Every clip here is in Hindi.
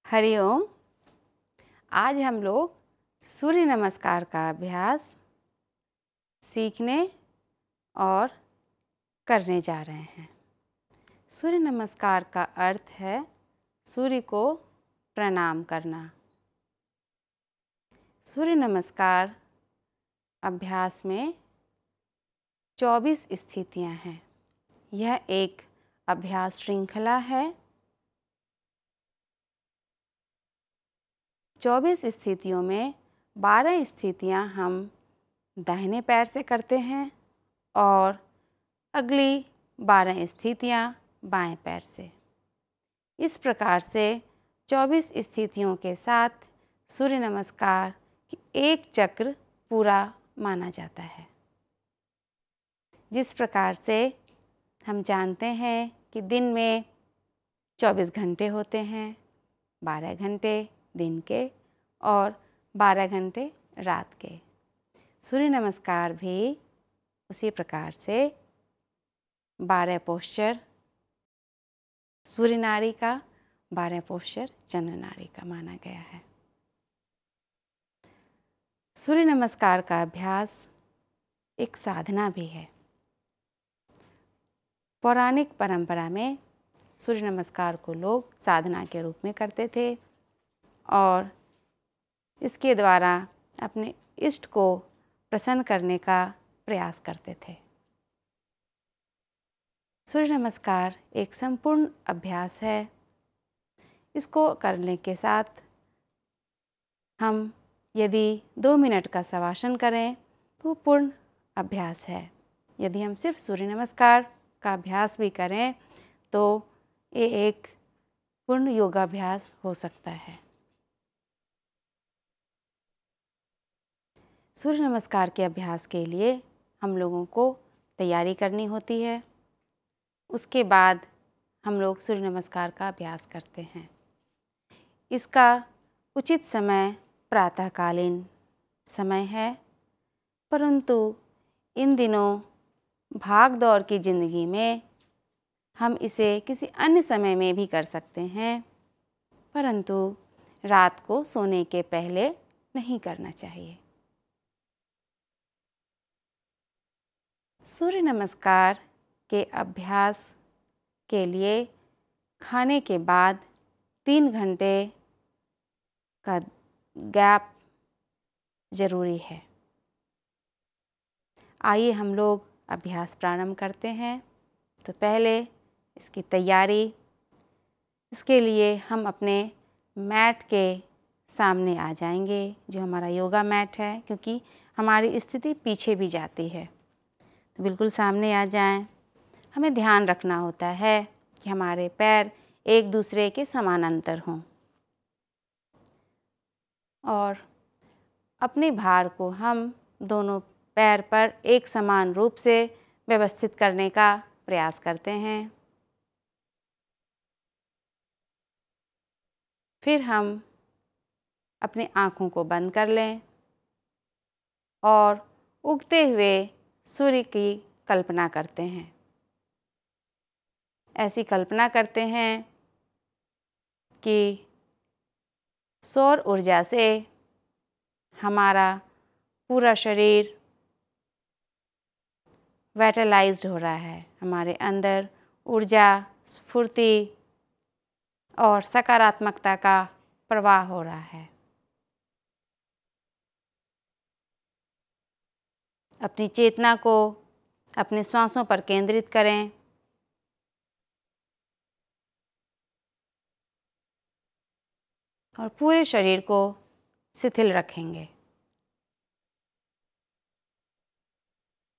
हरिओम। आज हम लोग सूर्य नमस्कार का अभ्यास सीखने और करने जा रहे हैं। सूर्य नमस्कार का अर्थ है सूर्य को प्रणाम करना। सूर्य नमस्कार अभ्यास में 24 स्थितियां हैं। यह एक अभ्यास श्रृंखला है। 24 स्थितियों में 12 स्थितियां हम दाहिने पैर से करते हैं और अगली 12 स्थितियां बाएं पैर से। इस प्रकार से 24 स्थितियों के साथ सूर्य नमस्कार की एक चक्र पूरा माना जाता है। जिस प्रकार से हम जानते हैं कि दिन में 24 घंटे होते हैं, 12 घंटे दिन के और 12 घंटे रात के। सूर्य नमस्कार भी उसी प्रकार से 12 पोस्चर सूर्य नाड़ी का, 12 पोस्चर चंद्र नाड़ी का माना गया है। सूर्य नमस्कार का अभ्यास एक साधना भी है। पौराणिक परंपरा में सूर्य नमस्कार को लोग साधना के रूप में करते थे और इसके द्वारा अपने इष्ट को प्रसन्न करने का प्रयास करते थे। सूर्य नमस्कार एक संपूर्ण अभ्यास है। इसको करने के साथ हम यदि 2 मिनट का शवासन करें तो पूर्ण अभ्यास है। यदि हम सिर्फ सूर्य नमस्कार का अभ्यास भी करें तो ये एक पूर्ण योगाभ्यास हो सकता है। सूर्य नमस्कार के अभ्यास के लिए हम लोगों को तैयारी करनी होती है। उसके बाद हम लोग सूर्य नमस्कार का अभ्यास करते हैं। इसका उचित समय प्रातःकालीन समय है, परंतु इन दिनों भाग दौड़ की ज़िंदगी में हम इसे किसी अन्य समय में भी कर सकते हैं, परंतु रात को सोने के पहले नहीं करना चाहिए। सूर्य नमस्कार के अभ्यास के लिए खाने के बाद 3 घंटे का गैप ज़रूरी है। आइए हम लोग अभ्यास प्रारंभ करते हैं। तो पहले इसकी तैयारी, इसके लिए हम अपने मैट के सामने आ जाएंगे, जो हमारा योगा मैट है, क्योंकि हमारी स्थिति पीछे भी जाती है। तो बिल्कुल सामने आ जाएं। हमें ध्यान रखना होता है कि हमारे पैर एक दूसरे के समानांतर हों और अपने भार को हम दोनों पैर पर एक समान रूप से व्यवस्थित करने का प्रयास करते हैं। फिर हम अपनी आँखों को बंद कर लें और उगते हुए सूर्य की कल्पना करते हैं। ऐसी कल्पना करते हैं कि सौर ऊर्जा से हमारा पूरा शरीर वाइटलाइज्ड हो रहा है। हमारे अंदर ऊर्जा, स्फूर्ति और सकारात्मकता का प्रवाह हो रहा है। अपनी चेतना को अपने श्वासों पर केंद्रित करें और पूरे शरीर को शिथिल रखेंगे।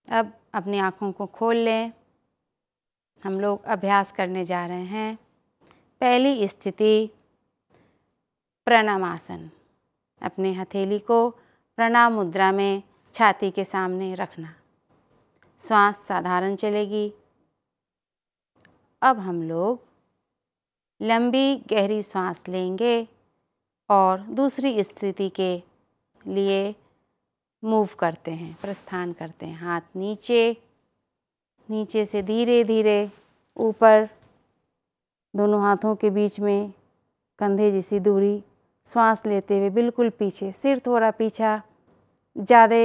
अब अपनी आँखों को खोल लें। हम लोग अभ्यास करने जा रहे हैं। पहली स्थिति प्रणामासन। अपने हथेली को प्रणाम मुद्रा में छाती के सामने रखना। श्वास साधारण चलेगी। अब हम लोग लंबी गहरी सांस लेंगे और दूसरी स्थिति के लिए मूव करते हैं, प्रस्थान करते हैं। हाथ नीचे, नीचे से धीरे धीरे ऊपर, दोनों हाथों के बीच में कंधे जैसी दूरी, श्वास लेते हुए बिल्कुल पीछे, सिर थोड़ा पीछा, ज़्यादा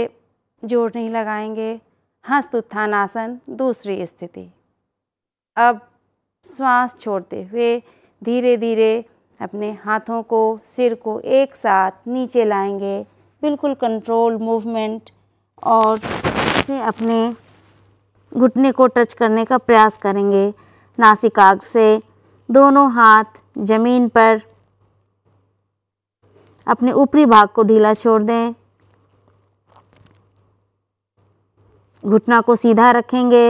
जोर नहीं लगाएंगे। हस्त उत्थानासन दूसरी स्थिति। अब श्वास छोड़ते हुए धीरे धीरे अपने हाथों को, सिर को एक साथ नीचे लाएंगे, बिल्कुल कंट्रोल मूवमेंट, और इसे अपने घुटने को टच करने का प्रयास करेंगे। नासिकाग्र से दोनों हाथ जमीन पर, अपने ऊपरी भाग को ढीला छोड़ दें। घुटना को सीधा रखेंगे।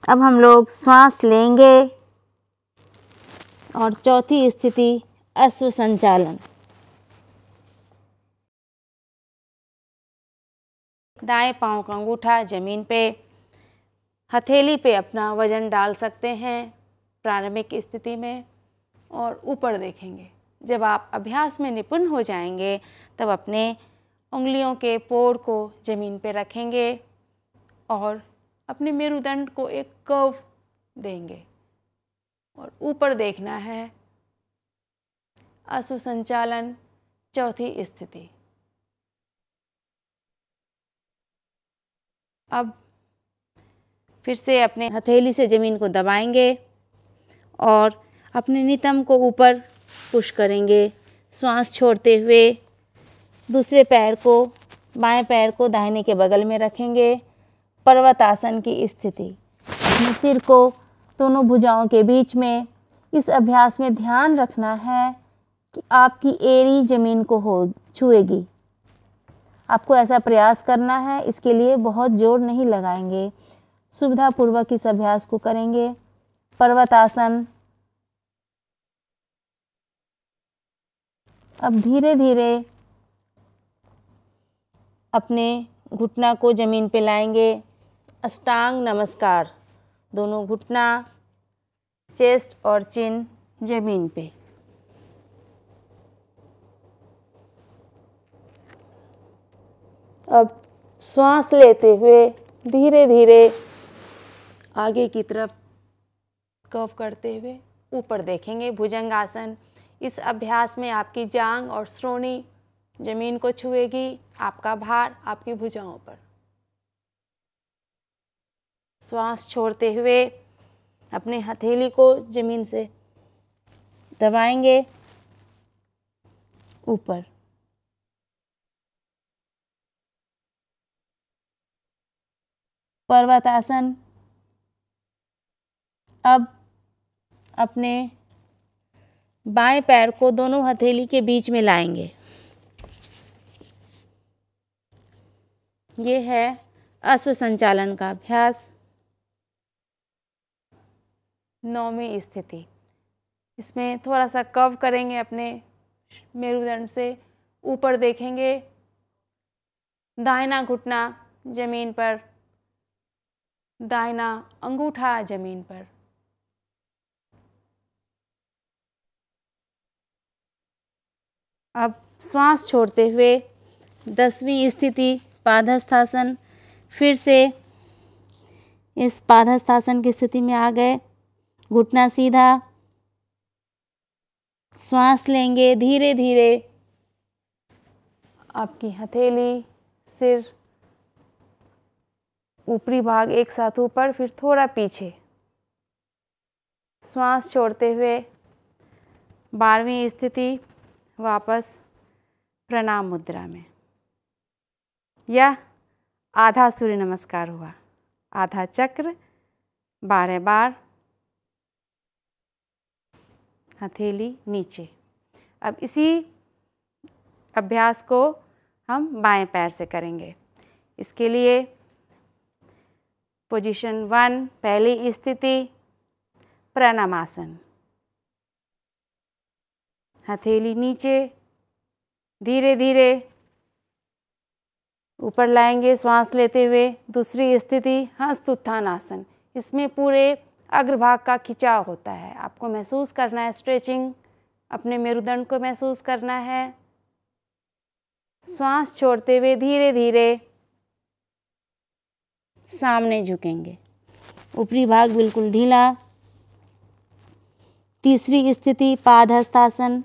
अब हम लोग श्वास लेंगे और चौथी स्थिति अश्व संचालन। दाएं पांव का अंगूठा जमीन पे, हथेली पे अपना वजन डाल सकते हैं प्रारंभिक स्थिति में, और ऊपर देखेंगे। जब आप अभ्यास में निपुण हो जाएंगे तब अपने उंगलियों के पोर को जमीन पे रखेंगे और अपने मेरुदंड को एक कर्व देंगे और ऊपर देखना है। अश्व संचालन चौथी स्थिति। अब फिर से अपने हथेली से ज़मीन को दबाएंगे और अपने नितंब को ऊपर पुश करेंगे। श्वास छोड़ते हुए दूसरे पैर को, बाएं पैर को दाहिने के बगल में रखेंगे। पर्वतासन की स्थिति। अपने सिर को दोनों भुजाओं के बीच में। इस अभ्यास में ध्यान रखना है कि आपकी एड़ी ज़मीन को छुएगी। आपको ऐसा प्रयास करना है, इसके लिए बहुत जोर नहीं लगाएंगे। सुविधापूर्वक इस अभ्यास को करेंगे। पर्वतासन। अब धीरे धीरे अपने घुटना को जमीन पे लाएंगे। अष्टांग नमस्कार। दोनों घुटना, चेस्ट और चिन जमीन पे। अब श्वास लेते हुए धीरे धीरे आगे की तरफ कर्व करते हुए ऊपर देखेंगे। भुजंगासन। इस अभ्यास में आपकी जांघ और श्रोणी जमीन को छुएगी, आपका भार आपकी भुजाओं पर। श्वास छोड़ते हुए अपने हथेली को जमीन से दबाएंगे ऊपर। पर्वतासन। अब अपने बाएं पैर को दोनों हथेली के बीच में लाएंगे। ये है अश्व संचालन का अभ्यास। 9वीं स्थिति। इसमें थोड़ा सा कर्व करेंगे, अपने मेरुदंड से ऊपर देखेंगे। दाहिना घुटना जमीन पर, दाहिना अंगूठा जमीन पर। अब श्वास छोड़ते हुए 10वीं स्थिति पादहस्तासन। फिर से इस पादहस्तासन की स्थिति में आ गए। घुटना सीधा, श्वास लेंगे धीरे धीरे। आपकी हथेली, सिर, ऊपरी भाग एक साथ ऊपर, फिर थोड़ा पीछे। श्वास छोड़ते हुए 12वीं स्थिति वापस प्रणाम मुद्रा में। यह आधा सूर्य नमस्कार हुआ। आधा चक्र 12 बार, हथेली नीचे। अब इसी अभ्यास को हम बाएं पैर से करेंगे। इसके लिए पोजीशन 1, पहली स्थिति प्रणामासन। हथेली नीचे, धीरे धीरे ऊपर लाएंगे श्वास लेते हुए। दूसरी स्थिति हस्त उत्थानासन। इसमें पूरे अग्रभाग का खिंचाव होता है। आपको महसूस करना है स्ट्रेचिंग, अपने मेरुदंड को महसूस करना है। श्वास छोड़ते हुए धीरे धीरे सामने झुकेंगे। ऊपरी भाग बिल्कुल ढीला, तीसरी स्थिति पादहस्तासन,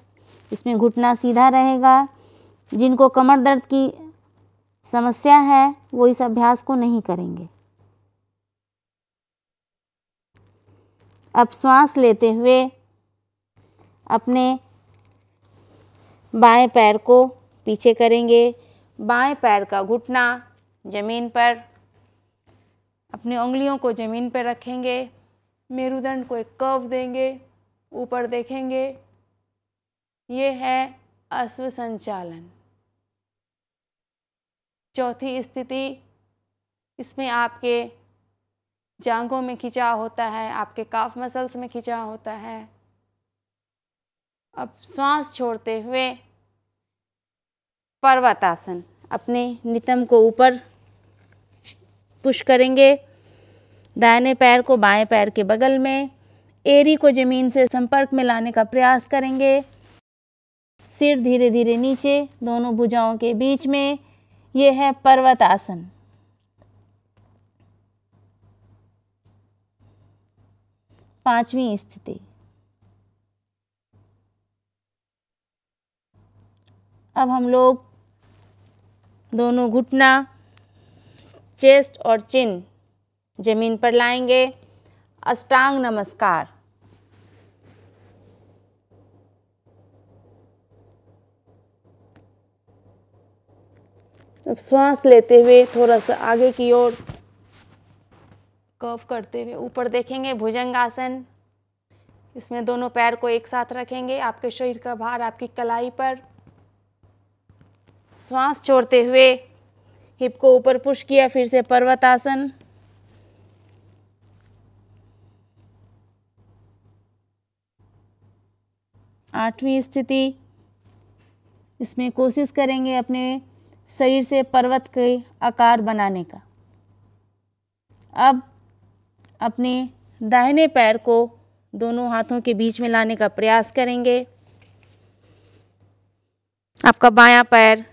इसमें घुटना सीधा रहेगा। जिनको कमर दर्द की समस्या है वो इस अभ्यास को नहीं करेंगे। अब श्वास लेते हुए अपने बाएं पैर को पीछे करेंगे, बाएं पैर का घुटना जमीन पर, अपनी उंगलियों को जमीन पर रखेंगे, मेरुदंड को एक कर्व देंगे, ऊपर देखेंगे। ये है अश्व संचालन। चौथी स्थिति, इसमें आपके जांघों में खिंचाव होता है, आपके काफ मसल्स में खिंचाव होता है। अब श्वास छोड़ते हुए पर्वतासन, अपने नितंब को ऊपर पुश करेंगे, दाहिने पैर को बाएं पैर के बगल में, एड़ी को जमीन से संपर्क में लाने का प्रयास करेंगे। सिर धीरे धीरे नीचे, दोनों भुजाओं के बीच में। ये है पर्वतासन। पांचवी स्थिति। अब हम लोग दोनों घुटना, चेस्ट और चिन जमीन पर लाएंगे। अष्टांग नमस्कार। अब श्वास लेते हुए थोड़ा सा आगे की ओर कर्व करते हुए ऊपर देखेंगे, भुजंगासन। इसमें दोनों पैर को एक साथ रखेंगे, आपके शरीर का भार आपकी कलाई पर। श्वास छोड़ते हुए हिप को ऊपर पुश किया, फिर से पर्वतासन। आठवीं स्थिति, इसमें कोशिश करेंगे अपने शरीर से पर्वत के आकार बनाने का। अब अपने दाहिने पैर को दोनों हाथों के बीच में लाने का प्रयास करेंगे। आपका बायां पैर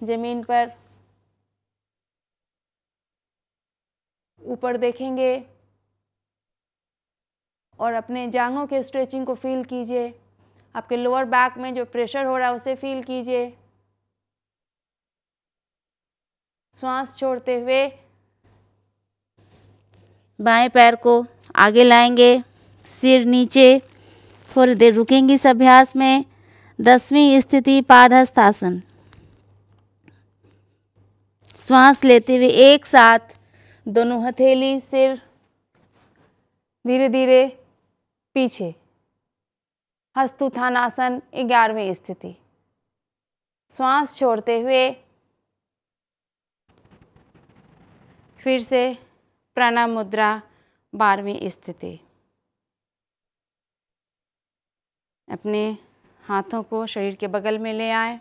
जमीन पर, ऊपर देखेंगे और अपने जांघों के स्ट्रेचिंग को फील कीजिए। आपके लोअर बैक में जो प्रेशर हो रहा है उसे फील कीजिए। श्वास छोड़ते हुए बाएं पैर को आगे लाएंगे, सिर नीचे, थोड़ी देर रुकेंगे इस अभ्यास में। 10वीं स्थिति पादहस्तासन। श्वास लेते हुए एक साथ दोनों हथेली, सिर धीरे धीरे पीछे। हस्तोत्थानासन 11वीं स्थिति। श्वास छोड़ते हुए फिर से प्राणायाम मुद्रा 12वीं स्थिति। अपने हाथों को शरीर के बगल में ले आए।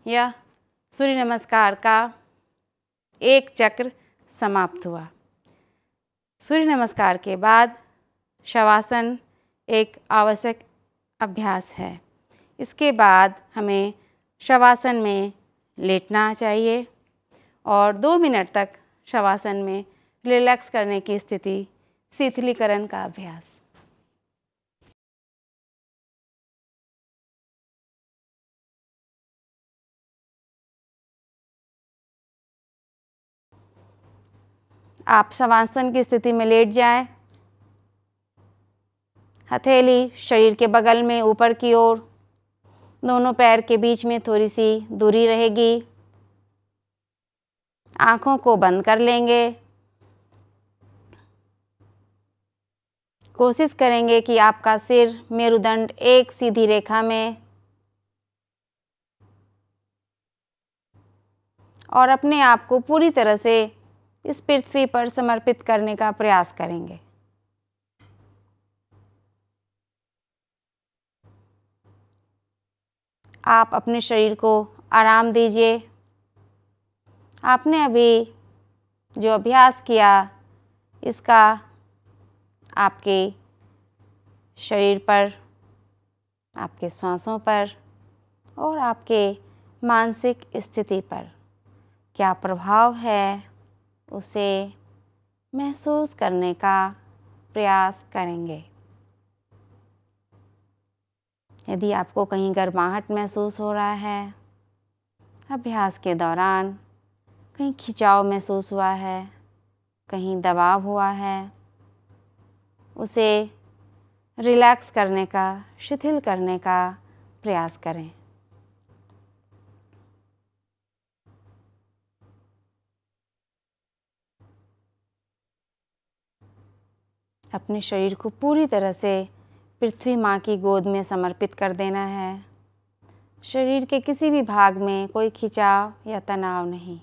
यह सूर्य नमस्कार का एक चक्र समाप्त हुआ। सूर्य नमस्कार के बाद शवासन एक आवश्यक अभ्यास है। इसके बाद हमें शवासन में लेटना चाहिए और 2 मिनट तक शवासन में रिलैक्स करने की स्थिति, शिथिलीकरण का अभ्यास। आप शवासन की स्थिति में लेट जाएं। हथेली शरीर के बगल में ऊपर की ओर, दोनों पैर के बीच में थोड़ी सी दूरी रहेगी। आँखों को बंद कर लेंगे। कोशिश करेंगे कि आपका सिर, मेरुदंड एक सीधी रेखा में, और अपने आप को पूरी तरह से इस पृथ्वी पर समर्पित करने का प्रयास करेंगे। आप अपने शरीर को आराम दीजिए। आपने अभी जो अभ्यास किया इसका आपके शरीर पर, आपके श्वासों पर और आपके मानसिक स्थिति पर क्या प्रभाव है उसे महसूस करने का प्रयास करेंगे। यदि आपको कहीं गर्माहट महसूस हो रहा है, अभ्यास के दौरान कहीं खिंचाव महसूस हुआ है, कहीं दबाव हुआ है, उसे रिलैक्स करने का, शिथिल करने का प्रयास करें। अपने शरीर को पूरी तरह से पृथ्वी माँ की गोद में समर्पित कर देना है। शरीर के किसी भी भाग में कोई खिंचाव या तनाव नहीं।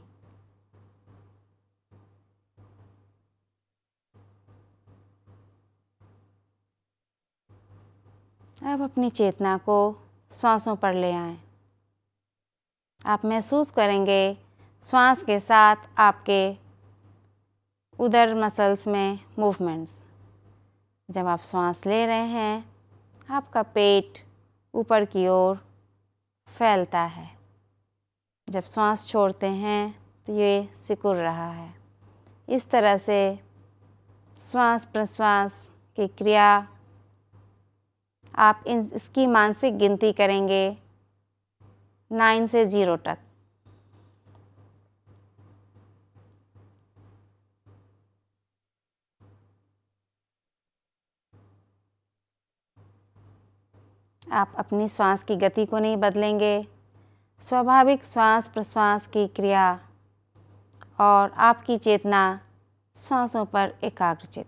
अब अपनी चेतना को श्वासों पर ले आएं। आप महसूस करेंगे श्वास के साथ आपके उदर मसल्स में मूवमेंट्स। जब आप श्वास ले रहे हैं, आपका पेट ऊपर की ओर फैलता है। जब श्वास छोड़ते हैं तो ये सिकुड़ रहा है। इस तरह से श्वास प्रश्वास की क्रिया आप इसकी मानसिक गिनती करेंगे 9 से 0 तक। आप अपनी श्वास की गति को नहीं बदलेंगे। स्वाभाविक श्वास प्रश्वास की क्रिया और आपकी चेतना श्वासों पर एकाग्रचित।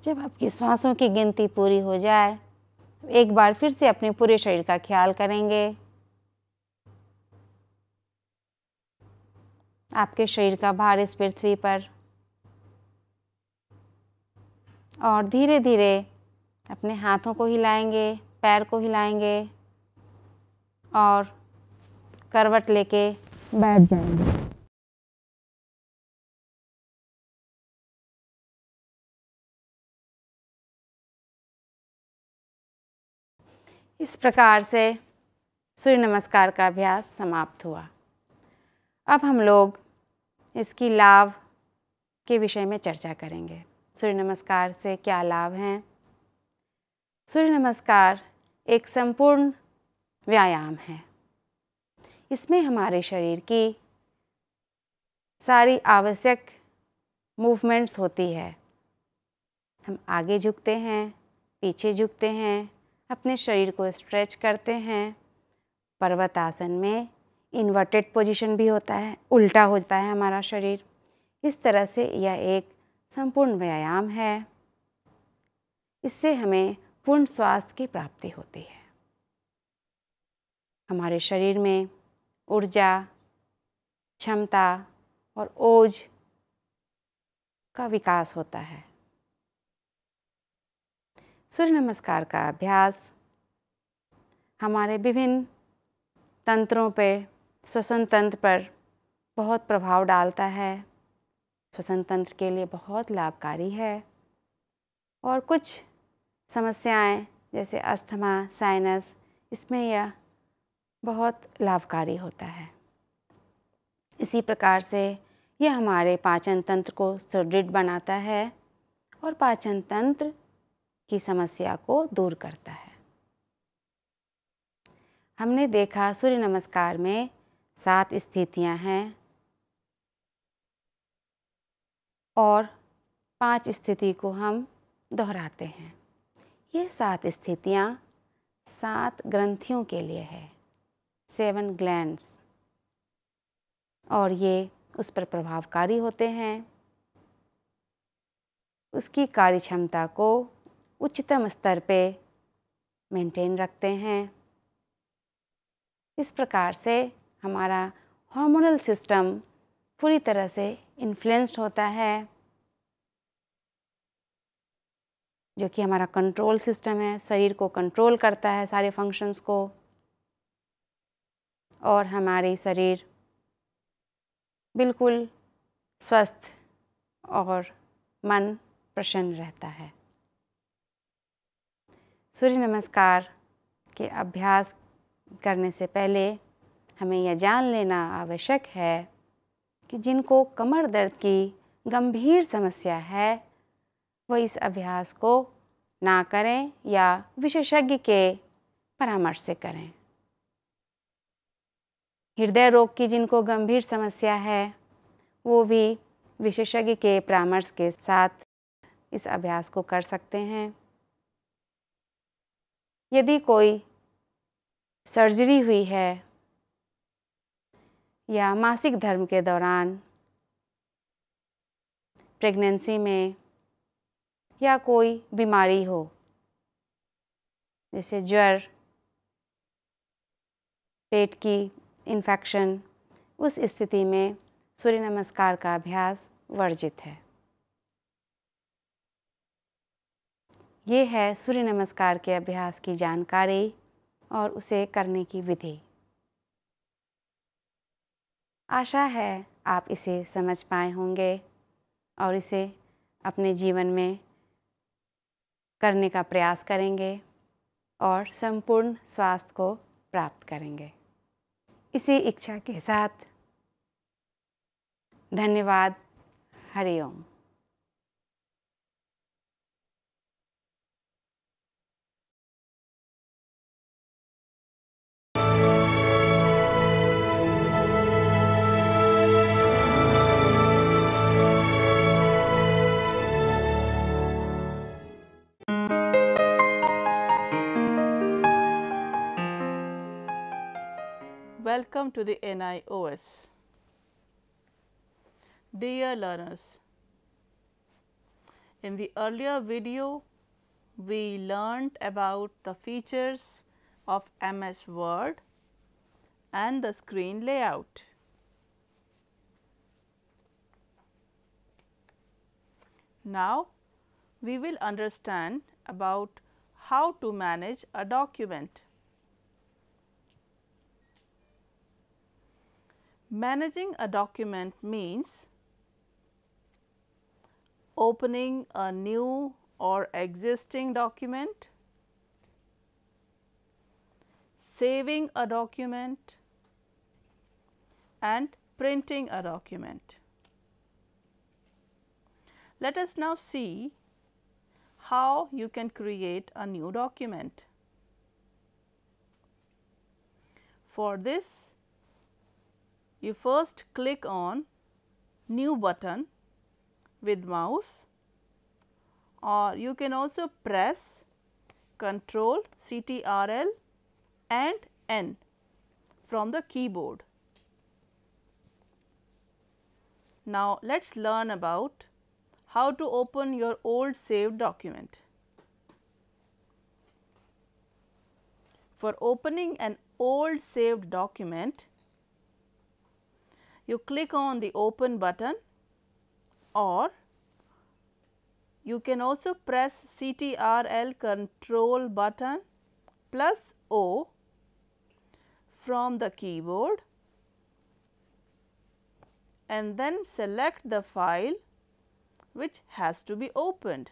जब आपकी श्वासों की गिनती पूरी हो जाए, एक बार फिर से अपने पूरे शरीर का ख्याल करेंगे। आपके शरीर का भार इस पृथ्वी पर, और धीरे धीरे अपने हाथों को हिलाएंगे, पैर को हिलाएंगे और करवट लेके बैठ जाएंगे। इस प्रकार से सूर्य नमस्कार का अभ्यास समाप्त हुआ। अब हम लोग इसकी लाभ के विषय में चर्चा करेंगे। सूर्य नमस्कार से क्या लाभ हैं? सूर्य नमस्कार एक संपूर्ण व्यायाम है। इसमें हमारे शरीर की सारी आवश्यक मूवमेंट्स होती है। हम आगे झुकते हैं, पीछे झुकते हैं, अपने शरीर को स्ट्रेच करते हैं। पर्वत आसन में इन्वर्टेड पोजीशन भी होता है, उल्टा होता है हमारा शरीर। इस तरह से यह एक संपूर्ण व्यायाम है। इससे हमें पूर्ण स्वास्थ्य की प्राप्ति होती है। हमारे शरीर में ऊर्जा, क्षमता और ओज का विकास होता है। सूर्य नमस्कार का अभ्यास हमारे विभिन्न तंत्रों पर, श्वसन तंत्र पर बहुत प्रभाव डालता है। श्वसन तंत्र के लिए बहुत लाभकारी है और कुछ समस्याएं जैसे अस्थमा, साइनस, इसमें यह बहुत लाभकारी होता है। इसी प्रकार से यह हमारे पाचन तंत्र को सुदृढ़ बनाता है और पाचन तंत्र की समस्या को दूर करता है। हमने देखा सूर्य नमस्कार में 7 स्थितियां हैं और 5 स्थिति को हम दोहराते हैं। ये 7 स्थितियां 7 ग्रंथियों के लिए है, 7 ग्लैंड्स, और ये उस पर प्रभावकारी होते हैं। उसकी कार्य क्षमता को उच्चतम स्तर पे मेंटेन रखते हैं। इस प्रकार से हमारा हार्मोनल सिस्टम पूरी तरह से इन्फ्लुएंस्ड होता है, जो कि हमारा कंट्रोल सिस्टम है, शरीर को कंट्रोल करता है, सारे फंक्शंस को, और हमारी शरीर बिल्कुल स्वस्थ और मन प्रसन्न रहता है। सूर्य नमस्कार के अभ्यास करने से पहले हमें यह जान लेना आवश्यक है कि जिनको कमर दर्द की गंभीर समस्या है वो इस अभ्यास को ना करें या विशेषज्ञ के परामर्श से करें। हृदय रोग की जिनको गंभीर समस्या है वो भी विशेषज्ञ के परामर्श के साथ इस अभ्यास को कर सकते हैं। यदि कोई सर्जरी हुई है या मासिक धर्म के दौरान, प्रेगनेंसी में या कोई बीमारी हो जैसे ज्वर, पेट की इन्फेक्शन, उस स्थिति में सूर्य नमस्कार का अभ्यास वर्जित है। ये है सूर्य नमस्कार के अभ्यास की जानकारी और उसे करने की विधि। आशा है आप इसे समझ पाए होंगे और इसे अपने जीवन में करने का प्रयास करेंगे और संपूर्ण स्वास्थ्य को प्राप्त करेंगे। इसी इच्छा के साथ धन्यवाद। हरि ओम। Welcome to the NIOS. Dear learners, in the earlier video we learned about the features of MS Word and the screen layout. Now we will understand about how to manage a document. Managing a document means opening a new or existing document, saving a document and printing a document. Let us now see how you can create a new document. For this, you first click on New button with mouse, or you can also press Ctrl Ctrl and N from the keyboard. Now let us learn about how to open your old saved document. For opening an old saved document, you click on the Open button, or you can also press Ctrl Control button plus O from the keyboard and then select the file which has to be opened.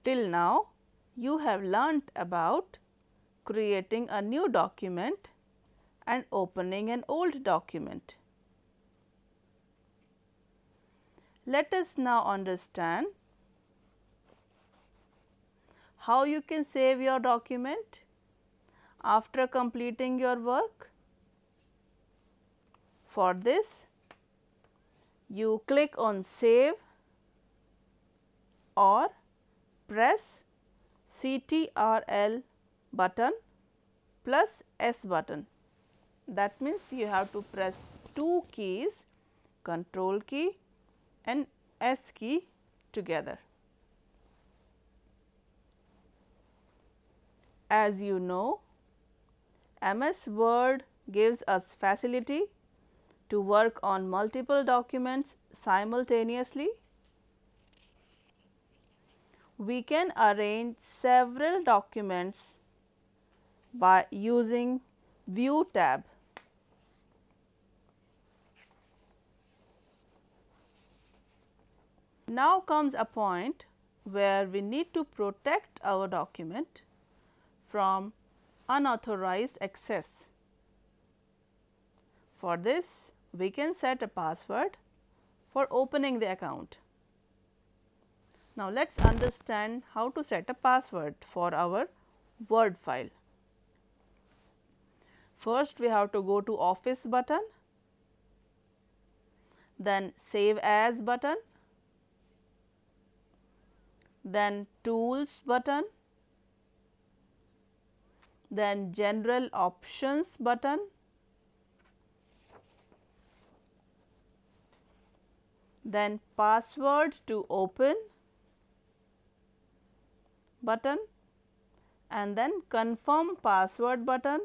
Till now you have learnt about creating a new document and opening an old document. Let us now understand how you can save your document after completing your work. For this, you click on Save or press Ctrl button plus S button. That means you have to press two keys, Control key and S key together. As you know, MS Word gives us facility to work on multiple documents simultaneously. We can arrange several documents by using View tab. Now comes a point where we need to protect our document from unauthorized access. For this, we can set a password for opening the account. Now, let us understand how to set a password for our Word file. First, we have to go to Office button, then Save As button, then Tools button, then General Options button, then Password to open button, and then Confirm Password button,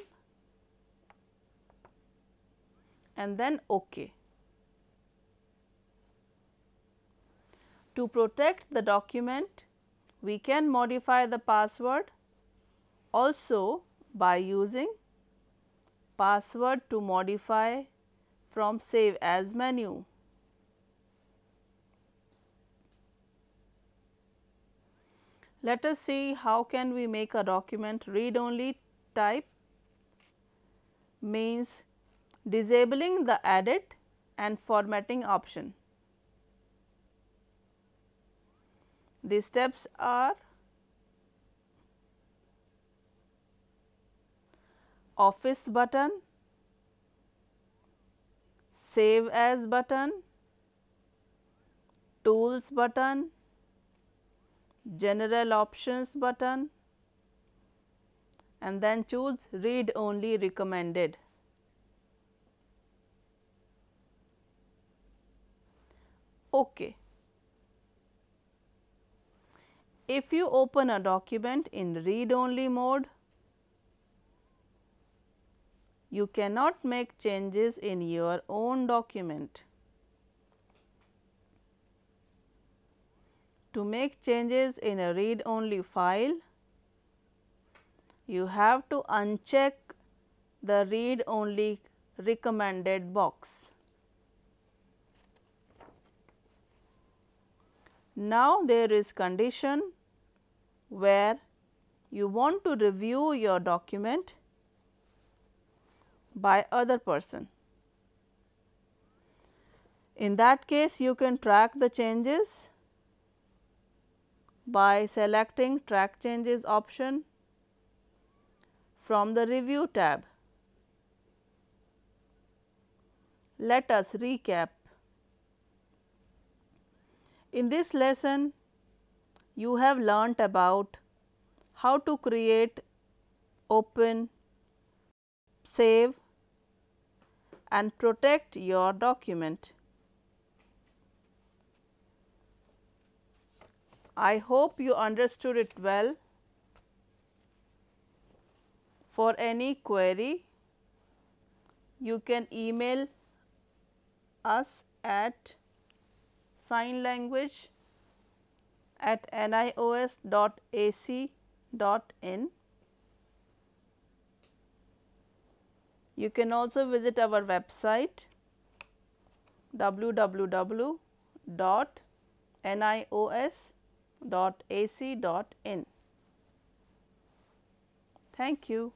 and then OK. To protect the document, we can modify the password also by using Password to modify from Save As menu. Let us see how can we make a document read only type. Means disabling the edit and formatting option. The steps are: Office button, Save As button, Tools button, General Options button, and then choose Read Only Recommended. OK. If you open a document in read only mode, you cannot make changes in your own document. To make changes in a read only file, you have to uncheck the read only recommended box. Now, there is condition where you want to review your document by other person. In that case, you can track the changes by selecting Track Changes option from the Review tab. Let us recap. In this lesson, you have learnt about how to create, open, save and protect your document. I hope you understood it well. For any query, you can email us at signlanguage@nios.ac.in. You can also visit our website www.nios.ac.in. Thank you.